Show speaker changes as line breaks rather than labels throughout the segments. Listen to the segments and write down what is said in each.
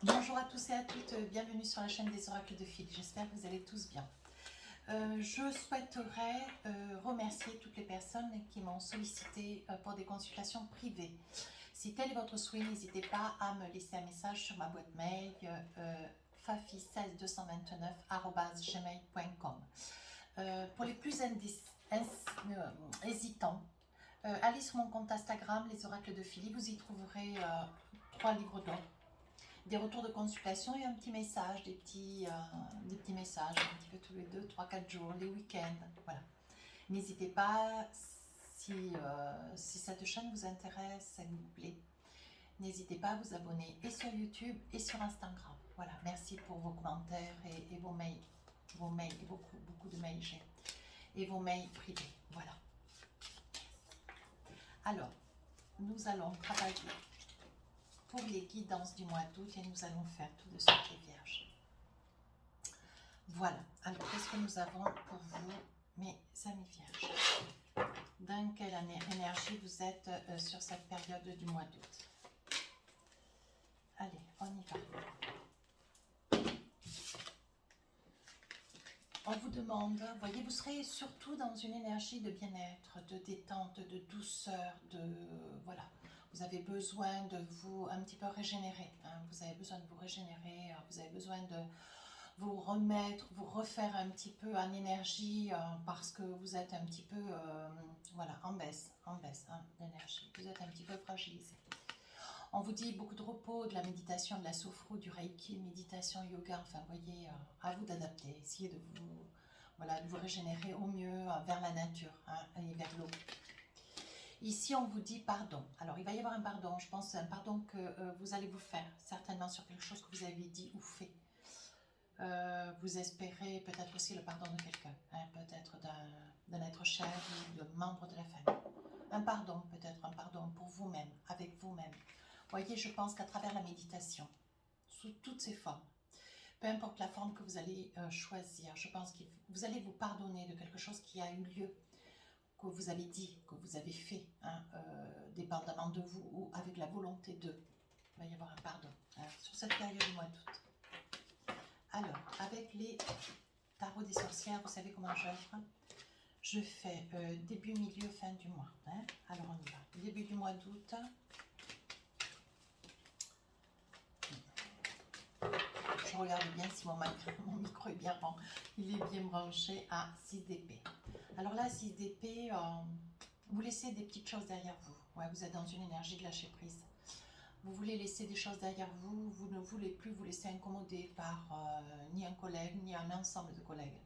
Bonjour à tous et à toutes, bienvenue sur la chaîne des oracles de Phil. J'espère que vous allez tous bien. Je souhaiterais remercier toutes les personnes qui m'ont sollicité pour des consultations privées. Si tel est votre souhait, n'hésitez pas à me laisser un message sur ma boîte mail fafi16229@gmail.com. Pour les plus hésitants, allez sur mon compte Instagram, les oracles de Philly, vous y trouverez 3 livres d'or, des retours de consultation et un petit message, des petits messages, un petit peu tous les 2, 3, 4 jours, les week-ends, voilà. N'hésitez pas, si cette chaîne vous intéresse, elle vous plaît, n'hésitez pas à vous abonner et sur YouTube et sur Instagram. Voilà, merci pour vos commentaires et vos mails, et beaucoup de mails j'ai, et vos mails privés, voilà. Alors, nous allons travailler pour les guidances du mois d'août et nous allons faire tout de suite les vierges. Voilà, alors qu'est-ce que nous avons pour vous, mes amis vierges? Dans quelle énergie vous êtes sur cette période du mois d'août? Allez, on y va. On vous demande, voyez, vous serez surtout dans une énergie de bien-être, de détente, de douceur, voilà. Vous avez besoin de vous un petit peu régénérer, hein. Vous avez besoin de vous régénérer, vous avez besoin de vous remettre, vous refaire un petit peu en énergie parce que vous êtes un petit peu voilà, en baisse hein, d'énergie. Vous êtes un petit peu fragilisé. On vous dit beaucoup de repos, de la méditation, de la sophro, du reiki, méditation, yoga, enfin vous voyez, à vous d'adapter, essayez de vous, voilà, de vous régénérer au mieux vers la nature hein, et vers l'eau. Ici, on vous dit pardon. Alors, il va y avoir un pardon, je pense, un pardon que vous allez vous faire, certainement sur quelque chose que vous avez dit ou fait. Vous espérez peut-être aussi le pardon de quelqu'un, hein, peut-être d'un être cher ou de membre de la famille. Un pardon, peut-être un pardon pour vous-même, avec vous-même. Voyez, je pense qu'à travers la méditation, sous toutes ses formes, peu importe la forme que vous allez choisir, je pense que vous allez vous pardonner de quelque chose qui a eu lieu, que vous avez dit, que vous avez fait, hein, dépendamment de vous ou avec la volonté d'eux. Il va y avoir un pardon hein, sur cette période du mois d'août. Alors, avec les tarots des sorcières, vous savez comment j'offre? Je fais début, milieu, fin du mois. Hein. Alors, on y va. Début du mois d'août. Je regarde bien si mon micro est bien branché. Il est bien branché à 6 d'épée. Alors là, 6 d'épée, vous laissez des petites choses derrière vous. Ouais, vous êtes dans une énergie de lâcher prise. Vous voulez laisser des choses derrière vous. Vous ne voulez plus vous laisser incommoder par ni un collègue, ni un ensemble de collègues,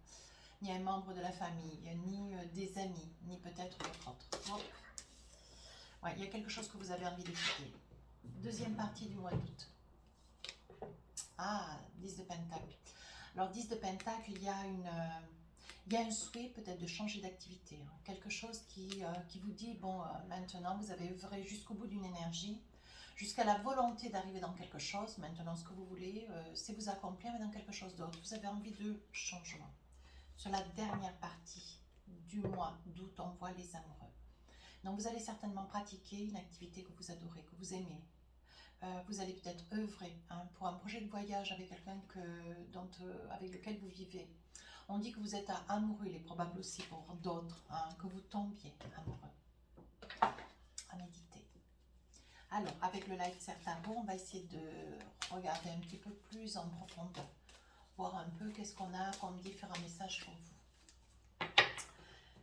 ni un membre de la famille, ni des amis, ni peut-être votre autre. Bon. Ouais, il y a quelque chose que vous avez envie de quitter. Deuxième partie du mois d'août. Ah, 10 de Pentacle. Alors 10 de Pentacle, il y a un souhait peut-être de changer d'activité. Hein. Quelque chose qui vous dit, bon, maintenant vous avez œuvré jusqu'au bout d'une énergie, jusqu'à la volonté d'arriver dans quelque chose. Maintenant, ce que vous voulez, c'est vous accomplir, mais dans quelque chose d'autre. Vous avez envie de changement. Sur la dernière partie du mois d'août, on voit les amoureux. Donc vous allez certainement pratiquer une activité que vous adorez, que vous aimez. Vous allez peut-être œuvrer hein, pour un projet de voyage avec quelqu'un avec lequel vous vivez. On dit que vous êtes amoureux, il est probable aussi pour d'autres, hein, que vous tombiez amoureux. À méditer. Alors, avec le live Certains, on va essayer de regarder un petit peu plus en profondeur, voir un peu qu'est-ce qu'on a comme différents messages pour vous.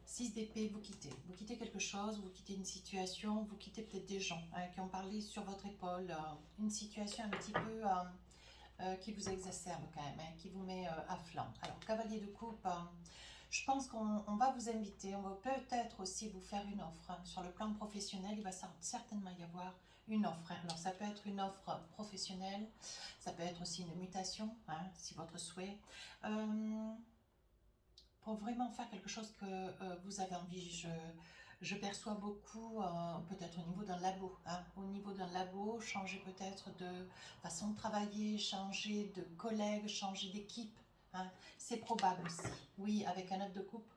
6 d'épée, vous quittez quelque chose, vous quittez une situation, vous quittez peut-être des gens hein, qui ont parlé sur votre épaule, une situation un petit peu qui vous exacerbe quand même, hein, qui vous met à flanc. Alors, cavalier de coupe, je pense qu'on va vous inviter, on va peut-être aussi vous faire une offre. Hein. Sur le plan professionnel, il va certainement y avoir une offre. Hein. Alors, ça peut être une offre professionnelle, ça peut être aussi une mutation, hein, si votre souhait. Pour vraiment faire quelque chose que vous avez envie. Je perçois beaucoup, peut-être au niveau d'un labo. Hein, au niveau d'un labo, changer peut-être de façon de travailler, changer de collègue, changer d'équipe. Hein, c'est probable aussi. Oui, avec un œuf de coupe.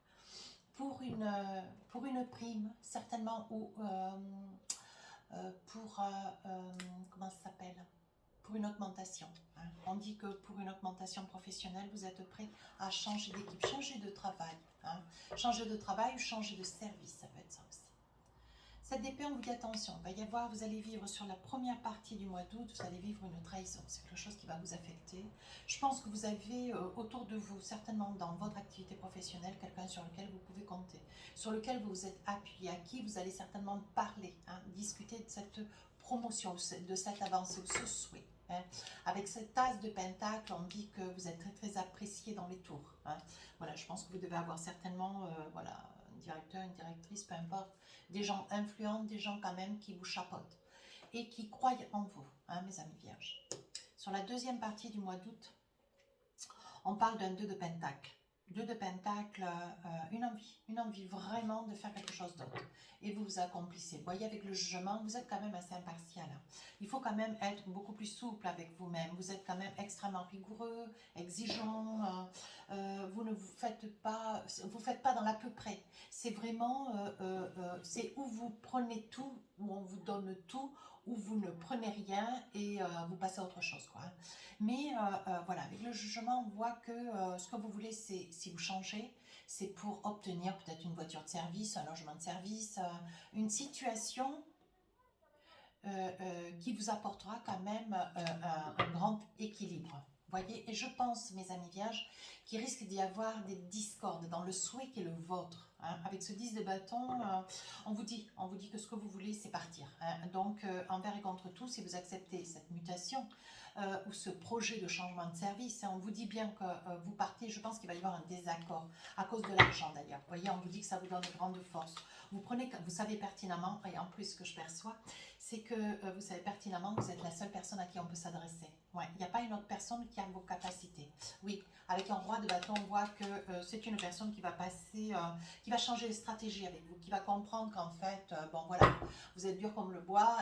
Pour une prime, certainement, ou pour, comment ça s'appelle? pour une augmentation. Hein. On dit que pour une augmentation professionnelle, vous êtes prêt à changer d'équipe, changer de travail. Hein. Changer de travail ou changer de service, ça peut être ça aussi. Cette épée, on vous dit attention, il va y avoir, vous allez vivre sur la première partie du mois d'août, vous allez vivre une trahison, c'est quelque chose qui va vous affecter. Je pense que vous avez autour de vous, certainement dans votre activité professionnelle, quelqu'un sur lequel vous pouvez compter, sur lequel vous vous êtes appuyé, à qui vous allez certainement parler, hein, discuter de cette promotion, de cette avancée ou ce souhait. Hein. Avec cette tasse de pentacle, on dit que vous êtes très très apprécié dans les tours. Hein. Voilà, je pense que vous devez avoir certainement, voilà, un directeur, une directrice, peu importe, des gens influents, des gens quand même qui vous chapeautent et qui croient en vous, hein, mes amis vierges. Sur la deuxième partie du mois d'août, on parle d'un 2 de pentacle. 2 de pentacle, une envie vraiment de faire quelque chose d'autre. Et vous vous accomplissez. Vous voyez, avec le jugement, vous êtes quand même assez impartial. Hein. Il faut quand même être beaucoup plus souple avec vous-même. Vous êtes quand même extrêmement rigoureux, exigeant. Vous ne vous faites pas dans l'à peu près. C'est vraiment, c'est où vous prenez tout, où on vous donne tout, où vous ne prenez rien et vous passez à autre chose, quoi. Mais voilà, avec le jugement, on voit que ce que vous voulez, c'est, si vous changez, c'est pour obtenir peut-être une voiture de service, un logement de service, une situation qui vous apportera quand même un grand équilibre. Voyez, et je pense, mes amis vierges, qu'il risque d'y avoir des discordes dans le souhait qui est le vôtre. Hein. Avec ce 10 de bâton, on vous dit que ce que vous voulez, c'est partir. Hein. Donc, envers et contre tout, si vous acceptez cette mutation ou ce projet de changement de service, hein, on vous dit bien que vous partez, je pense qu'il va y avoir un désaccord, à cause de l'argent d'ailleurs. Vous voyez, on vous dit que ça vous donne grande force. Vous savez pertinemment, et en plus ce que je perçois, c'est que vous savez pertinemment que vous êtes la seule personne à qui on peut s'adresser. Ouais, il n'y a pas une autre personne qui a vos capacités. Oui, avec un roi de bâton, on voit que c'est une personne qui va passer, qui va changer de stratégie avec vous, qui va comprendre qu'en fait, bon voilà, vous êtes dur comme le bois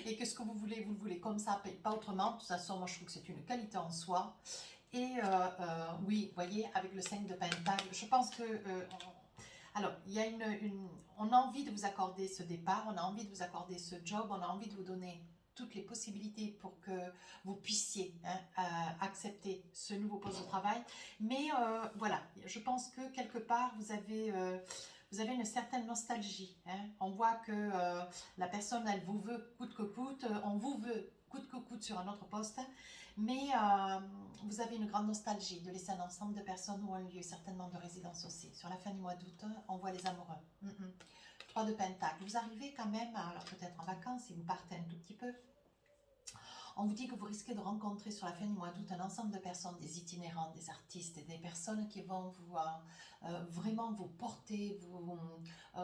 et que ce que vous le voulez comme ça, pas autrement. De toute façon, moi je trouve que c'est une qualité en soi. Et oui, vous voyez, avec le 5 de pentacle, je pense que alors, il y a on a envie de vous accorder ce départ, on a envie de vous accorder ce job, on a envie de vous donner toutes les possibilités pour que vous puissiez accepter ce nouveau poste de travail. Mais voilà, je pense que quelque part, vous avez une certaine nostalgie. Hein. On voit que la personne, elle vous veut coûte que coûte, on vous veut coûte que coûte sur un autre poste. Mais vous avez une grande nostalgie de laisser un ensemble de personnes ou un lieu certainement de résidence aussi. Sur la fin du mois d'août, on voit les amoureux. 3 de pentacle. Vous arrivez quand même, alors peut-être en vacances, si vous partez un tout petit peu. On vous dit que vous risquez de rencontrer sur la fin du mois d'août un ensemble de personnes, des itinérants, des artistes, des personnes qui vont vous vraiment vous porter,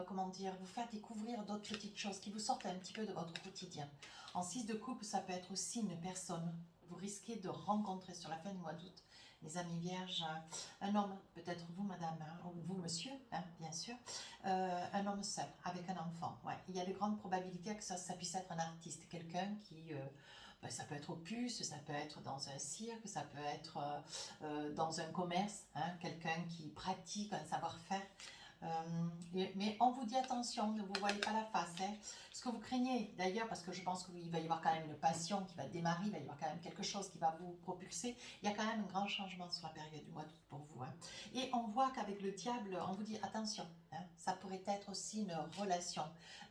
comment dire, vous faire découvrir d'autres petites choses qui vous sortent un petit peu de votre quotidien. En 6 de coupe, ça peut être aussi une personne. Vous risquez de rencontrer sur la fin du mois d'août, les amis vierges, un homme, peut-être vous madame, hein, ou vous monsieur, hein, bien sûr, un homme seul, avec un enfant. Ouais. Il y a de grandes probabilités que ça puisse être un artiste, quelqu'un qui... ça peut être au puce, ça peut être dans un cirque, ça peut être dans un commerce, hein, quelqu'un qui pratique un savoir-faire. Mais on vous dit attention, ne vous voyez pas la face. Hein. Ce que vous craignez d'ailleurs, parce que je pense qu'il va y avoir quand même une passion qui va démarrer, il va y avoir quand même quelque chose qui va vous propulser. Il y a quand même un grand changement sur la période du mois d'août pour vous. Hein. Et on voit qu'avec le diable, on vous dit attention, hein, ça pourrait être aussi une relation,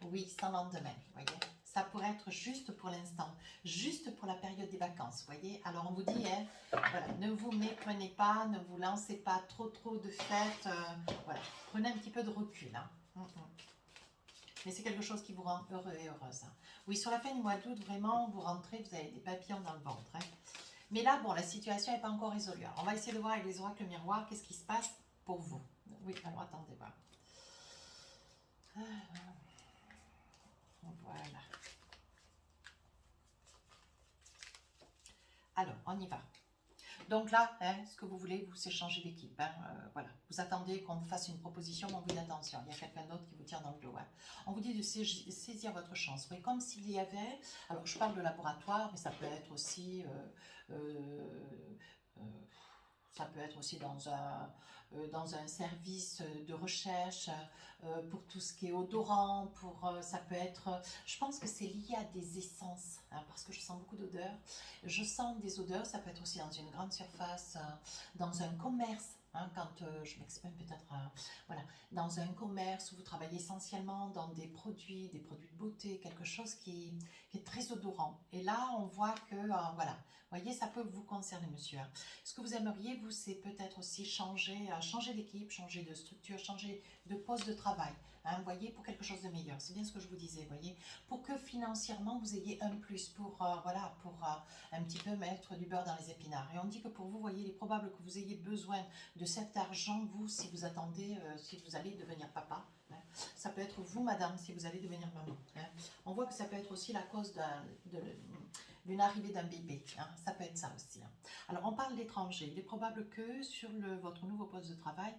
oui, sans lendemain, vous voyez. Ça pourrait être juste pour l'instant, juste pour la période des vacances, vous voyez. Alors on vous dit, hein, voilà, ne vous méprenez pas, ne vous lancez pas trop de fêtes, voilà, prenez un petit peu de recul. Hein. Mais c'est quelque chose qui vous rend heureux et heureuse. Hein. Oui, sur la fin du mois d'août, vraiment, vous rentrez, vous avez des papillons dans le ventre. Hein. Mais là, bon, la situation n'est pas encore résolue. Alors, on va essayer de voir avec les oracles miroirs qu'est-ce qui se passe pour vous. Oui, alors attendez, voilà. Voilà. Alors, on y va. Donc là, hein, ce que vous voulez, vous c'est changer d'équipe. Hein, voilà. Vous attendez qu'on vous fasse une proposition, mais on vous dit attention, il y a quelqu'un d'autre qui vous tire dans le dos. Hein. On vous dit de saisir votre chance. Oui, comme s'il y avait, alors je parle de laboratoire, mais ça peut être aussi Ça peut être aussi dans un service de recherche pour tout ce qui est odorant, ça peut être, je pense que c'est lié à des essences, hein, parce que je sens beaucoup d'odeurs. Je sens des odeurs, ça peut être aussi dans une grande surface, dans un commerce. Hein, quand je m'exprime peut-être, voilà, dans un commerce où vous travaillez essentiellement dans des produits de beauté, quelque chose qui est très odorant. Et là, on voit que, voilà, vous voyez, ça peut vous concerner, monsieur. Ce que vous aimeriez, vous, c'est peut-être aussi changer d'équipe, changer de structure, changer de poste de travail. Hein, vous voyez, pour quelque chose de meilleur. C'est bien ce que je vous disais, vous voyez. Pour que financièrement, vous ayez un plus pour, voilà, pour un petit peu mettre du beurre dans les épinards. Et on dit que pour vous, voyez, il est probable que vous ayez besoin de cet argent, vous, si vous attendez, si vous allez devenir papa. Hein. Ça peut être vous, madame, si vous allez devenir maman. Hein. On voit que ça peut être aussi la cause d'une arrivée d'un bébé. Hein. Ça peut être ça aussi. Hein. Alors, on parle d'étranger. Il est probable que sur votre nouveau poste de travail,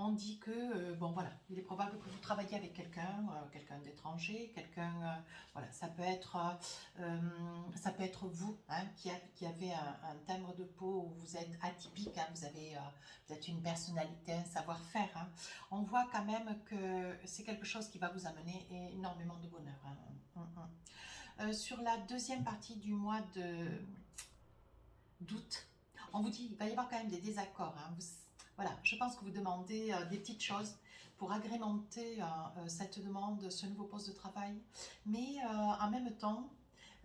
on dit que, bon voilà, il est probable que vous travaillez avec quelqu'un d'étranger, voilà, ça peut être vous hein, qui avez un timbre de peau où vous êtes atypique, hein, vous êtes une personnalité, un savoir-faire. Hein. On voit quand même que c'est quelque chose qui va vous amener énormément de bonheur. Hein. Sur la deuxième partie du mois d'août, on vous dit qu'il va y avoir quand même des désaccords. Hein. Voilà, je pense que vous demandez des petites choses pour agrémenter cette demande, ce nouveau poste de travail. Mais en même temps,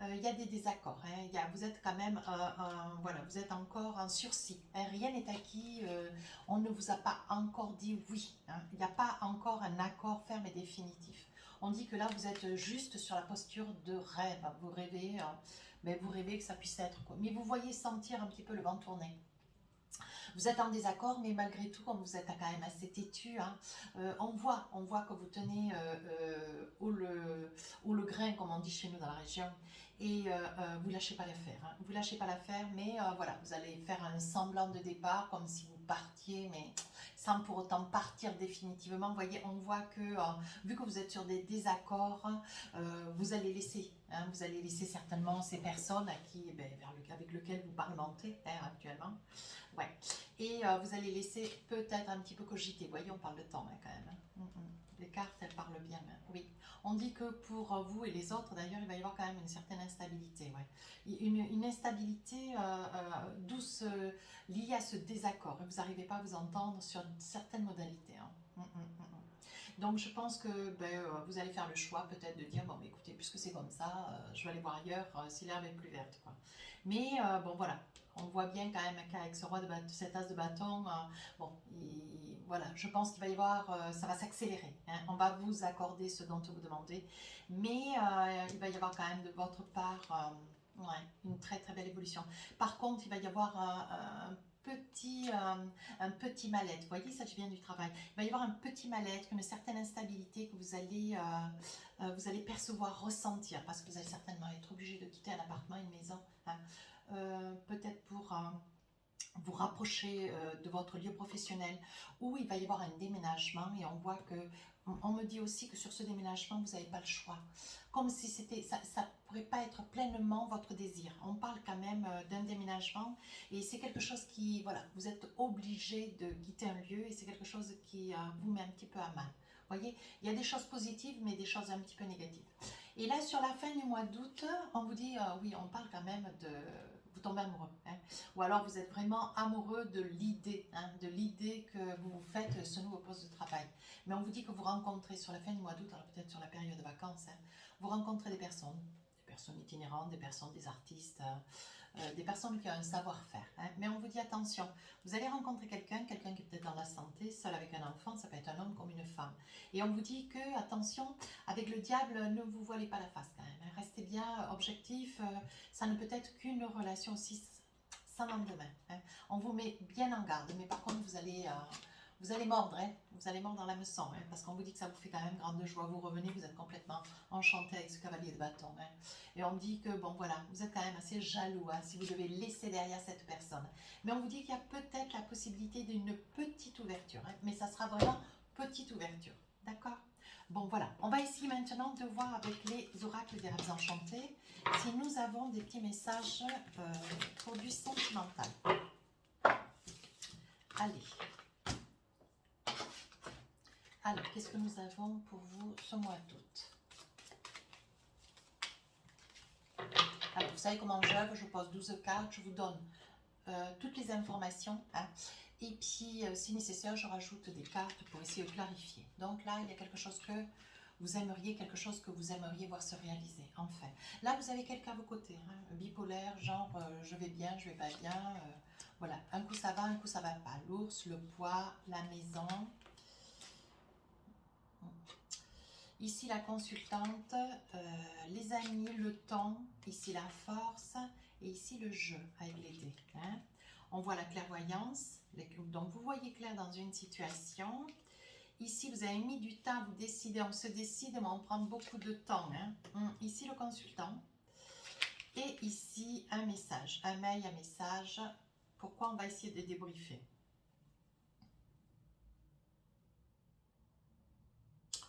il y a des désaccords. Hein. Vous êtes quand même, voilà, vous êtes encore en sursis. Hein. Rien n'est acquis. On ne vous a pas encore dit oui. Hein. Il n'y a pas encore un accord ferme et définitif. On dit que là, vous êtes juste sur la posture de rêve. Vous rêvez, mais vous rêvez que ça puisse être quoi. Mais vous voyez sentir un petit peu le vent tourner. Vous êtes en désaccord, mais malgré tout, comme vous êtes quand même assez têtu, hein, on voit que vous tenez haut le grain, comme on dit chez nous dans la région, et vous lâchez pas l'affaire. Hein. Vous lâchez pas l'affaire, mais voilà, vous allez faire un semblant de départ, comme si vous partiez, mais sans pour autant partir définitivement. Vous voyez, on voit que, vu que vous êtes sur des désaccords, vous allez laisser certainement ces personnes avec lesquelles vous parlementez hein, actuellement. Ouais. Et vous allez laisser peut-être un petit peu cogiter. Vous voyez, on parle de temps hein, quand même. Hein. Les cartes, elles parlent bien. Hein. Oui. On dit que pour vous et les autres, d'ailleurs, il va y avoir quand même une certaine instabilité. Ouais. Une instabilité douce liée à ce désaccord. Vous n'arrivez pas à vous entendre sur certaines modalités. Hein. Donc je pense que vous allez faire le choix peut-être de dire, bon mais écoutez, puisque c'est comme ça, je vais aller voir ailleurs si l'herbe est plus verte. Quoi. Mais bon voilà, on voit bien quand même qu'avec ce roi de bâton, cet as de bâton, voilà, je pense qu'il va y avoir, ça va s'accélérer. Hein. On va vous accorder ce dont vous demandez, mais il va y avoir quand même de votre part une très très belle évolution. Par contre, il va y avoir un petit mal-être. Vous voyez, ça vient du travail. Il va y avoir un petit mal-être, une certaine instabilité que vous allez percevoir, ressentir, parce que vous allez certainement être obligé de quitter un appartement, une maison, hein, peut-être pour vous rapprocher de votre lieu professionnel, où il va y avoir un déménagement, et on voit que, on me dit aussi que sur ce déménagement, vous n'avez pas le choix. Comme si ça ne pourrait pas être pleinement votre désir. On parle quand même d'un déménagement, et c'est quelque chose qui, voilà, vous êtes obligé de quitter un lieu, et c'est quelque chose qui vous met un petit peu à mal. Vous voyez, il y a des choses positives, mais des choses un petit peu négatives. Et là, sur la fin du mois d'août, on vous dit, oui, on parle quand même de... Vous tombez amoureux. Hein, ou alors vous êtes vraiment amoureux de l'idée, hein, que vous faites ce nouveau poste de travail. Mais on vous dit que vous rencontrez sur la fin du mois d'août, alors peut-être sur la période de vacances, hein, vous rencontrez des personnes itinérantes, des artistes, des personnes qui ont un savoir-faire. Hein. Mais on vous dit attention, vous allez rencontrer quelqu'un qui est peut-être dans la santé, seul avec un enfant, ça peut être un homme comme une femme. Et on vous dit que, attention, avec le diable, ne vous voilez pas la face quand même. Hein. Restez bien objectif, ça ne peut être qu'une relation aussi sans lendemain. Hein. On vous met bien en garde, mais par contre, vous allez mordre, hein. Vous allez mordre dans la meçon, hein, parce qu'on vous dit que ça vous fait quand même grande joie. Vous revenez, vous êtes complètement enchanté avec ce cavalier de bâton. Hein. Et on dit que, bon voilà, vous êtes quand même assez jaloux hein, si vous devez laisser derrière cette personne. Mais on vous dit qu'il y a peut-être la possibilité d'une petite ouverture, hein, mais ça sera vraiment petite ouverture. D'accord ? Bon voilà, on va essayer maintenant de voir avec les oracles des rêves enchantés si nous avons des petits messages pour du sentimental. Allez. Alors, qu'est-ce que nous avons pour vous ce mois d'août? Alors, vous savez comment j'œuvre, je pose 12 cartes, je vous donne toutes les informations. Hein, et puis, si nécessaire, je rajoute des cartes pour essayer de clarifier. Donc là, il y a quelque chose que vous aimeriez, quelque chose que vous aimeriez voir se réaliser, enfin. Là, vous avez quelqu'un à vos côtés, hein, bipolaire, genre je vais bien, je vais pas bien. Voilà, un coup ça va, un coup ça va pas. L'ours, le poids, la maison. Ici, la consultante, les amis, le temps, ici la force, et ici le jeu avec les dés. Hein. On voit la clairvoyance, donc vous voyez clair dans une situation. Ici, vous avez mis du temps à vous décider, on se décide, mais on prend beaucoup de temps. Hein. Ici, le consultant. Et ici, un message, un mail, un message. Pourquoi on va essayer de débriefer?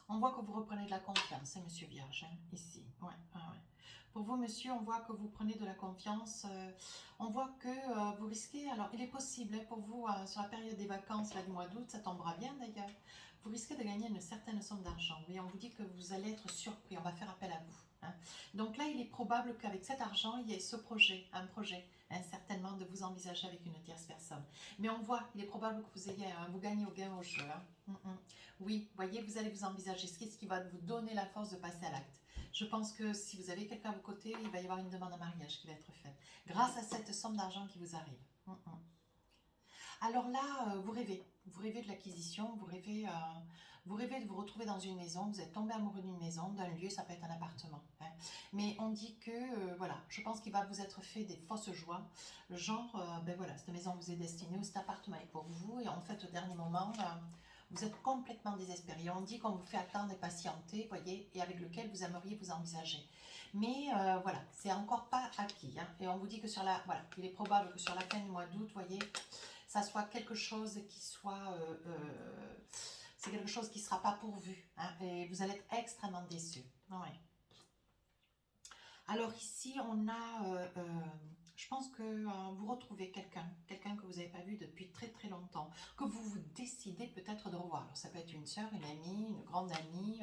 On voit que vous reprenez de la confiance, hein, monsieur Vierge, hein, ici. Ouais, ouais, ouais. Pour vous, monsieur, on voit que vous prenez de la confiance. On voit que vous risquez, alors il est possible hein, pour vous, sur la période des vacances là, du mois d'août, ça tombera bien d'ailleurs, vous risquez de gagner une certaine somme d'argent. Oui, on vous dit que vous allez être surpris, on va faire appel à vous. Hein. Donc là, il est probable qu'avec cet argent, il y ait ce projet, un projet, hein, certainement de vous envisager avec une tierce personne. Mais on voit, il est probable que vous ayez, vous gagnez au gain au jeu. Hein. Oui, voyez, vous allez vous envisager, ce qui va vous donner la force de passer à l'acte. Je pense que si vous avez quelqu'un à vos côtés, il va y avoir une demande en mariage qui va être faite, grâce à cette somme d'argent qui vous arrive. Alors là, vous rêvez de l'acquisition, vous rêvez de vous retrouver dans une maison, vous êtes tombé amoureux d'une maison, d'un lieu, ça peut être un appartement. Hein. Mais on dit que, voilà, je pense qu'il va vous être fait des fausses joies, genre, ben voilà, cette maison vous est destinée, ou cet appartement est pour vous, et en fait, au dernier moment, vous êtes complètement désespéré. On dit qu'on vous fait attendre et patienter, voyez, et avec lequel vous aimeriez vous envisager. Mais voilà, c'est encore pas acquis. Hein. Et on vous dit que voilà, il est probable que sur la fin du mois d'août, voyez, ça soit quelque chose qui soit, c'est quelque chose qui ne sera pas pourvu. Hein, et vous allez être extrêmement déçus. Ouais. Alors ici, on a, je pense que vous retrouvez quelqu'un que vous n'avez pas vu depuis très très longtemps, que vous vous décidez peut-être de revoir. Alors ça peut être une sœur, une amie, une grande amie,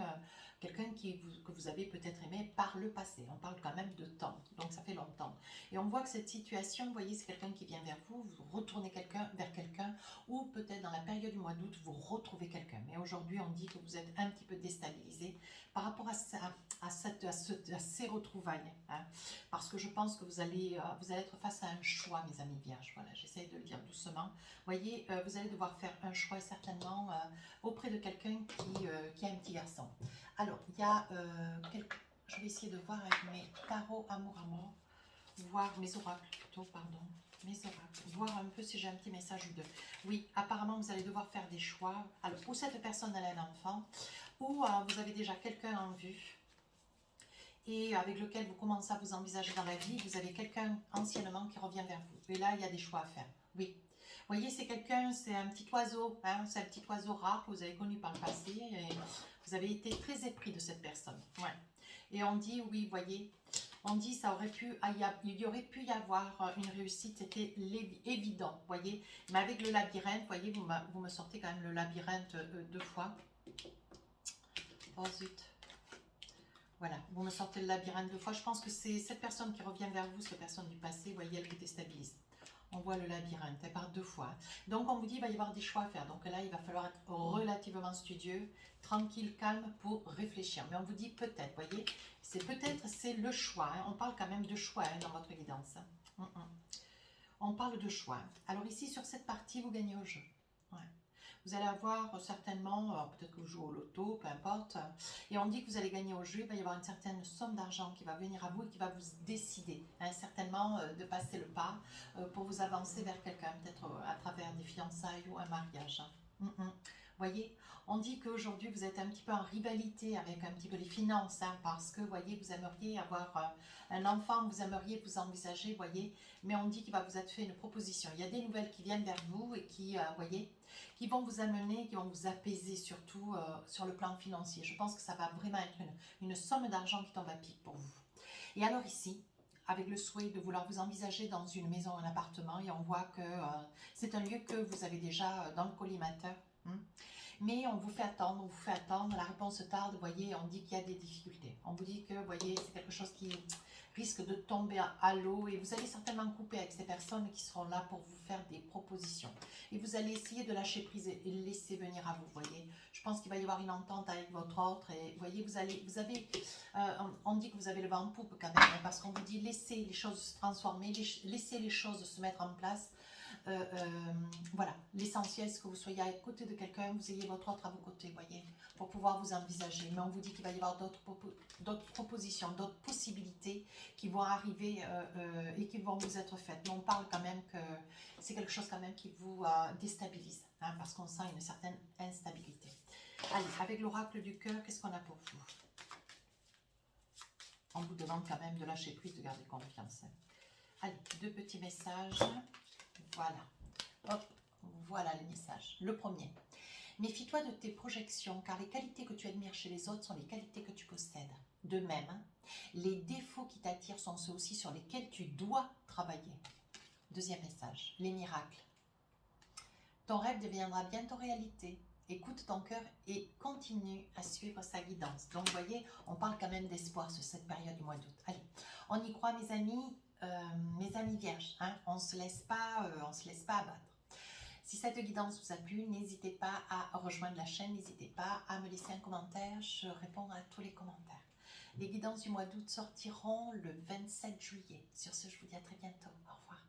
quelqu'un que vous avez peut-être aimé par le passé. On parle quand même de temps, donc ça fait longtemps. Et on voit que cette situation, vous voyez, c'est quelqu'un qui vient vers vous, vous retournez vers quelqu'un, ou peut-être dans la période du mois d'août, vous retrouvez quelqu'un. Mais aujourd'hui, on dit que vous êtes un petit peu déstabilisé par rapport à ces retrouvailles. Hein, parce que je pense que vous allez être face à un choix, mes amis vierges. Voilà, j'essaie de le dire doucement. Vous voyez, vous allez devoir faire un choix certainement auprès de quelqu'un qui a un petit garçon. Alors, il y a je vais essayer de voir avec mes tarots amour, voir mes oracles plutôt, pardon. Mes oracles, voir un peu si j'ai un petit message ou deux. Oui, apparemment, vous allez devoir faire des choix. Alors, ou cette personne, elle a un enfant, ou vous avez déjà quelqu'un en vue et avec lequel vous commencez à vous envisager dans la vie, vous avez quelqu'un anciennement qui revient vers vous. Et là, il y a des choix à faire. Oui. Vous voyez, c'est quelqu'un, c'est un petit oiseau, hein, c'est un petit oiseau rare que vous avez connu par le passé et vous avez été très épris de cette personne. Ouais. Et on dit, oui, vous voyez, on dit ça aurait pu, il y aurait pu y avoir une réussite, c'était évident, vous voyez. Mais avec le labyrinthe, vous voyez, vous me sortez quand même le labyrinthe 2 fois. Oh zut. Voilà, vous me sortez le labyrinthe 2 fois. Je pense que c'est cette personne qui revient vers vous, cette personne du passé, vous voyez, elle vous déstabilise. On voit le labyrinthe, elle part 2 fois. Donc on vous dit, il va y avoir des choix à faire. Donc là, il va falloir être relativement studieux, tranquille, calme pour réfléchir. Mais on vous dit peut-être, vous voyez, c'est le choix. Hein. On parle quand même de choix hein, dans votre évidence. On parle de choix. Alors ici, sur cette partie, vous gagnez au jeu. Ouais. Vous allez avoir certainement, peut-être que vous jouez au loto, peu importe, et on dit que vous allez gagner au jeu, il va y avoir une certaine somme d'argent qui va venir à vous et qui va vous décider, hein, certainement, de passer le pas pour vous avancer vers quelqu'un, peut-être à travers des fiançailles ou un mariage. Voyez, on dit qu'aujourd'hui vous êtes un petit peu en rivalité avec un petit peu les finances, hein, parce que, voyez, vous aimeriez avoir un enfant, vous aimeriez vous envisager, voyez, mais on dit qu'il va vous être fait une proposition. Il y a des nouvelles qui viennent vers vous et qui, voyez, qui vont vous amener, qui vont vous apaiser surtout sur le plan financier. Je pense que ça va vraiment être une somme d'argent qui tombe à pic pour vous. Et alors ici, avec le souhait de vouloir vous envisager dans une maison, un appartement, et on voit que c'est un lieu que vous avez déjà dans le collimateur. Mais on vous fait attendre, la réponse tarde, vous voyez, on dit qu'il y a des difficultés. On vous dit que, vous voyez, c'est quelque chose qui risque de tomber à l'eau et vous allez certainement couper avec ces personnes qui seront là pour vous faire des propositions. Et vous allez essayer de lâcher prise et laisser venir à vous, voyez. Je pense qu'il va y avoir une entente avec votre autre et, vous voyez, on dit que vous avez le vent en poupe quand même, hein, parce qu'on vous dit laissez les choses se transformer, laissez les choses se mettre en place. Voilà, l'essentiel, c'est que vous soyez à côté de quelqu'un, vous ayez votre autre à vos côtés, voyez, pour pouvoir vous envisager. Mais on vous dit qu'il va y avoir d'autres propositions, d'autres possibilités qui vont arriver et qui vont vous être faites. Mais on parle quand même que c'est quelque chose quand même qui vous déstabilise, hein, parce qu'on sent une certaine instabilité. Allez, avec l'oracle du cœur, qu'est-ce qu'on a pour vous? On vous demande quand même de lâcher prise, de garder confiance. Allez, 2 petits messages. Voilà, hop, voilà les messages. Le premier, méfie-toi de tes projections, car les qualités que tu admires chez les autres sont les qualités que tu possèdes. De même, les défauts qui t'attirent sont ceux aussi sur lesquels tu dois travailler. Deuxième message, les miracles. Ton rêve deviendra bientôt réalité. Écoute ton cœur et continue à suivre sa guidance. Donc, vous voyez, on parle quand même d'espoir sur cette période du mois d'août. Allez, on y croit, mes amis vierges, hein, on ne se laisse pas abattre. Si cette guidance vous a plu, n'hésitez pas à rejoindre la chaîne, n'hésitez pas à me laisser un commentaire, je réponds à tous les commentaires. Les guidances du mois d'août sortiront le 27 juillet. Sur ce, je vous dis à très bientôt. Au revoir.